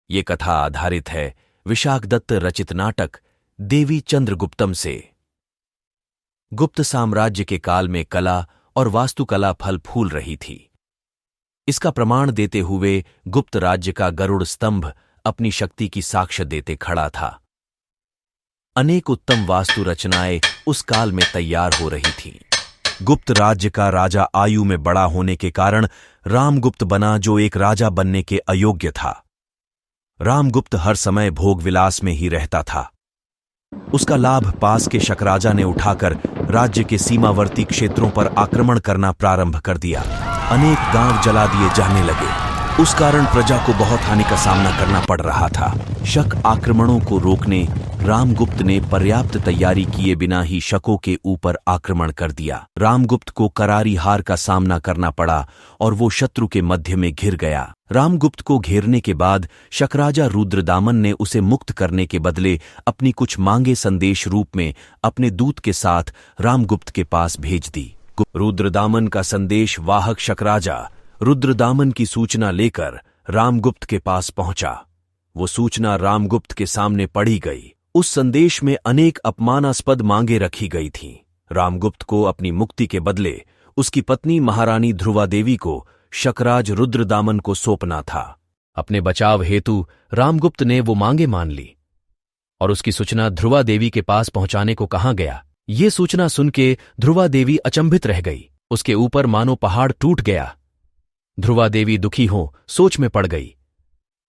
ये कथा आधारित है विशाखदत्त रचित नाटक देवी चंद्रगुप्तम से। गुप्त साम्राज्य के काल में कला और वास्तुकला फल फूल रही थी। इसका प्रमाण देते हुए गुप्त राज्य का गरुड़ स्तंभ अपनी शक्ति की साक्ष्य देते खड़ा था। अनेक उत्तम वास्तु रचनाएं उस काल में तैयार हो रही थीं। गुप्त राज्य का राजा आयु में बड़ा होने के कारण रामगुप्त बना, जो एक राजा बनने के अयोग्य था। रामगुप्त हर समय भोग विलास में ही रहता था। उसका लाभ पास के शक राजा ने उठाकर राज्य के सीमावर्ती क्षेत्रों पर आक्रमण करना प्रारंभ कर दिया। अनेक गांव जला दिए जाने लगे। उस कारण प्रजा को बहुत हानि का सामना करना पड़ रहा था। शक आक्रमणों को रोकने रामगुप्त ने पर्याप्त तैयारी किए बिना ही शकों के ऊपर आक्रमण कर दिया। रामगुप्त को करारी हार का सामना करना पड़ा और वो शत्रु के मध्य में घिर गया। रामगुप्त को घेरने के बाद शकराजा रुद्रदामन ने उसे मुक्त करने के बदले अपनी कुछ मांगे संदेश रूप में अपने दूत के साथ रामगुप्त के पास भेज दी। रुद्रदामन का संदेश वाहक शकराजा रुद्रदामन की सूचना लेकर रामगुप्त के पास पहुंचा। वो सूचना रामगुप्त के सामने पढ़ी गई। उस संदेश में अनेक अपमानास्पद मांगे रखी गई थीं। रामगुप्त को अपनी मुक्ति के बदले उसकी पत्नी महारानी ध्रुवा देवी को शकराज रुद्रदामन को सौंपना था। अपने बचाव हेतु रामगुप्त ने वो मांगे मान ली और उसकी सूचना ध्रुवा देवी के पास पहुंचाने को कहा गया। ये सूचना सुन के ध्रुवा देवी अचंभित रह गई। उसके ऊपर मानो पहाड़ टूट गया। ध्रुवा देवी दुखी हो सोच में पड़ गई।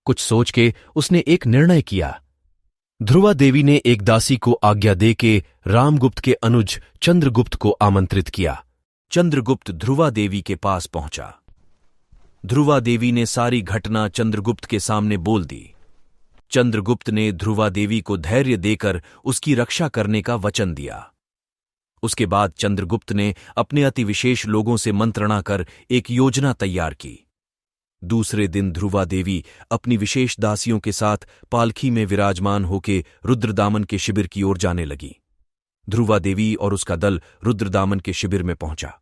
कुछ सोच के उसने एक निर्णय किया। ध्रुवा देवी ने एक दासी को आज्ञा दे के रामगुप्त के अनुज चंद्रगुप्त को आमंत्रित किया। चंद्रगुप्त ध्रुवा देवी के पास पहुंचा। ध्रुवा देवी ने सारी घटना चंद्रगुप्त के सामने बोल दी। चंद्रगुप्त ने ध्रुवा देवी को धैर्य देकर उसकी रक्षा करने का वचन दिया। उसके बाद चंद्रगुप्त ने अपने अति विशेष लोगों से मंत्रणा कर एक योजना तैयार की। दूसरे दिन ध्रुवा देवी अपनी विशेष दासियों के साथ पालखी में विराजमान होके रुद्रदामन के शिविर की ओर जाने लगी। ध्रुवा देवी और उसका दल रुद्रदामन के शिविर में पहुंचा।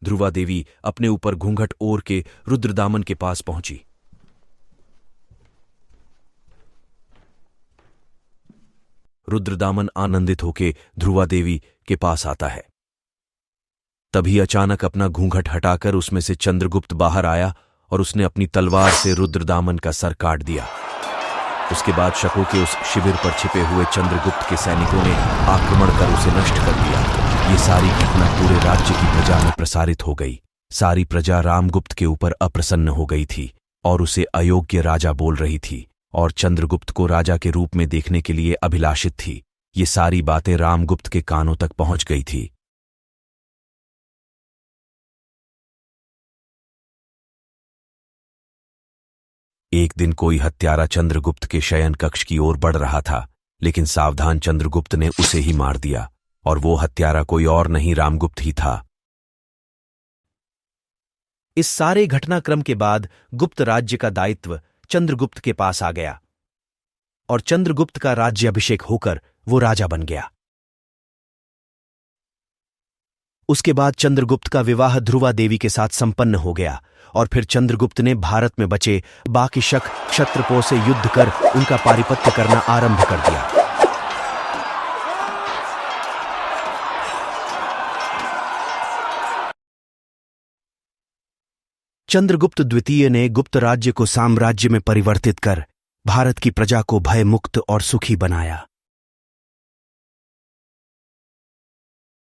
ध्रुवा देवी अपने ऊपर घूंघट ओढ़ के रुद्रदामन के पास पहुंची। रुद्रदामन आनंदित होके ध्रुवा देवी के पास आता है। तभी अचानक अपना घूंघट हटाकर उसमें से चंद्रगुप्त बाहर आया और उसने अपनी तलवार से रुद्रदामन का सर काट दिया। उसके बाद शकों के उस शिविर पर छिपे हुए चंद्रगुप्त के सैनिकों ने आक्रमण कर उसे नष्ट कर दिया। ये सारी घटना पूरे राज्य की प्रजा में प्रसारित हो गई। सारी प्रजा रामगुप्त के ऊपर अप्रसन्न हो गई थी और उसे अयोग्य राजा बोल रही थी और चंद्रगुप्त को राजा के रूप में देखने के लिए अभिलाषित थी। ये सारी बातें रामगुप्त के कानों तक पहुंच गई थी। एक दिन कोई हत्यारा चंद्रगुप्त के शयन कक्ष की ओर बढ़ रहा था, लेकिन सावधान चंद्रगुप्त ने उसे ही मार दिया और वो हत्यारा कोई और नहीं रामगुप्त ही था। इस सारे घटनाक्रम के बाद गुप्त राज्य का दायित्व चंद्रगुप्त के पास आ गया और चंद्रगुप्त का राज्याभिषेक होकर वो राजा बन गया। उसके बाद चंद्रगुप्त का विवाह ध्रुवा देवी के साथ संपन्न हो गया और फिर चंद्रगुप्त ने भारत में बचे बाकी शक क्षत्रपों से युद्ध कर उनका पारिपत्य करना आरंभ कर दिया। चंद्रगुप्त द्वितीय ने गुप्त राज्य को साम्राज्य में परिवर्तित कर भारत की प्रजा को भय मुक्त और सुखी बनाया।